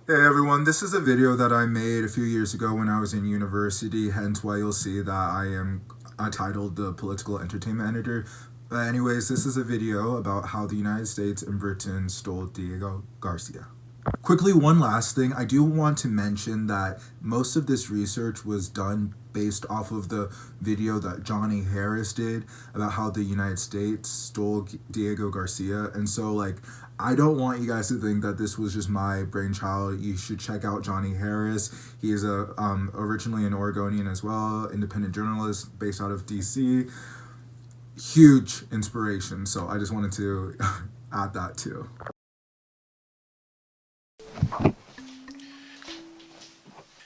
Hey everyone, this is a video that I made a few years ago when I was in university, hence why you'll see that I titled the political entertainment editor. But anyways, this is a video about how the United States and Britain stole Diego Garcia. Quickly, one last thing. I do want to mention that most of this research was done based off of the video that Johnny Harris did about how the United States stole Diego Garcia. And so, I don't want you guys to think that this was just my brainchild. You should check out Johnny Harris. He is originally an Oregonian as well, independent journalist based out of DC. Huge inspiration. So I just wanted to add that too.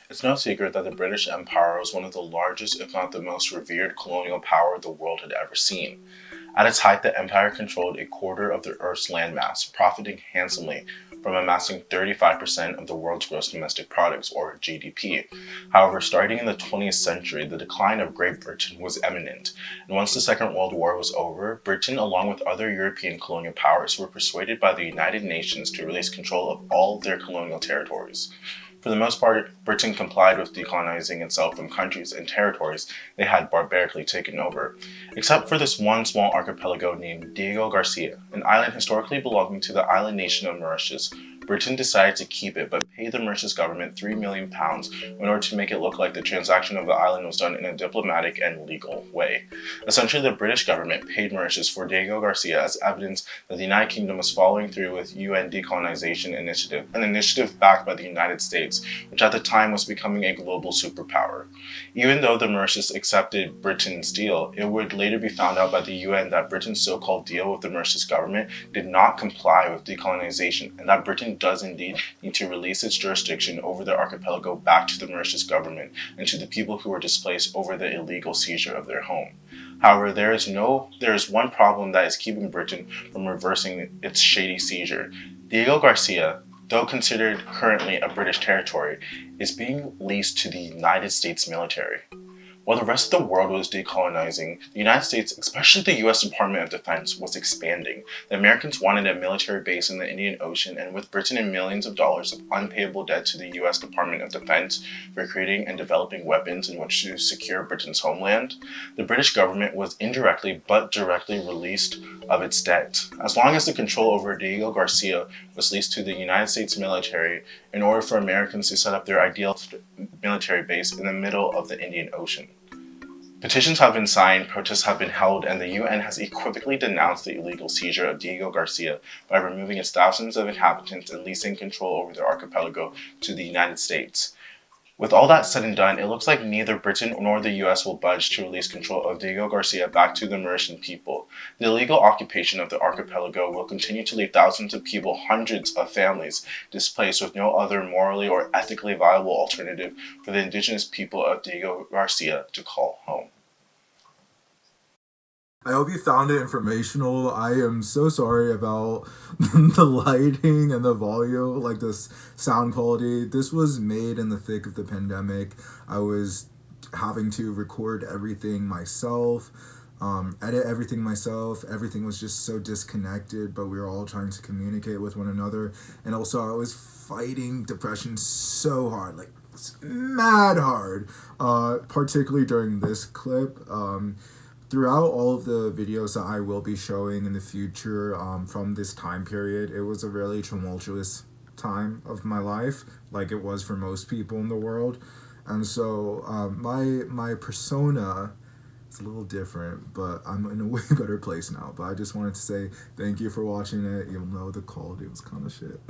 It's no secret that the British Empire was one of the largest, if not the most revered colonial power the world had ever seen. At its height, the empire controlled a quarter of the Earth's landmass, profiting handsomely from amassing 35% of the world's gross domestic products, or GDP. However, starting in the 20th century, the decline of Great Britain was imminent, and once the Second World War was over, Britain, along with other European colonial powers, were persuaded by the United Nations to release control of all of their colonial territories. For the most part, Britain complied with decolonizing itself from countries and territories they had barbarically taken over, except for this one small archipelago named Diego Garcia, an island historically belonging to the island nation of Mauritius. Britain decided to keep it, but paid the Mauritius government £3 million in order to make it look like the transaction of the island was done in a diplomatic and legal way. Essentially, the British government paid Mauritius for Diego Garcia as evidence that the United Kingdom was following through with UN decolonization initiative, an initiative backed by the United States, which at the time was becoming a global superpower. Even though the Mauritius accepted Britain's deal, it would later be found out by the UN that Britain's so-called deal with the Mauritius government did not comply with decolonization, and that Britain does indeed need to release its jurisdiction over the archipelago back to the Mauritius government and to the people who were displaced over the illegal seizure of their home. However, there is one problem that is keeping Britain from reversing its shady seizure. Diego Garcia, though considered currently a British territory, is being leased to the United States military. While the rest of the world was decolonizing, the United States, especially the US Department of Defense, was expanding. The Americans wanted a military base in the Indian Ocean, and with Britain and millions of dollars of unpayable debt to the US Department of Defense for creating and developing weapons in which to secure Britain's homeland, the British government was indirectly but directly released of its debt. As long as the control over Diego Garcia was leased to the United States military in order for Americans to set up their ideal military base in the middle of the Indian Ocean. Petitions have been signed, protests have been held, and the UN has equivocally denounced the illegal seizure of Diego Garcia by removing its thousands of inhabitants and leasing control over the archipelago to the United States. With all that said and done, it looks like neither Britain nor the US will budge to release control of Diego Garcia back to the Mauritian people. The illegal occupation of the archipelago will continue to leave thousands of people, hundreds of families, displaced with no other morally or ethically viable alternative for the indigenous people of Diego Garcia to call home. I hope you found it informational. I am so sorry about the lighting and the volume, like this sound quality. This was made in the thick of the pandemic. I was having to record everything myself, edit everything myself. Everything was just so disconnected, but we were all trying to communicate with one another. And also, I was fighting depression so hard, like mad hard, particularly during this clip. Throughout all of the videos that I will be showing in the future from this time period, it was a really tumultuous time of my life, like it was for most people in the world. And so my persona is a little different, but I'm in a way better place now. But I just wanted to say thank you for watching it, even though the quality was kind of shit.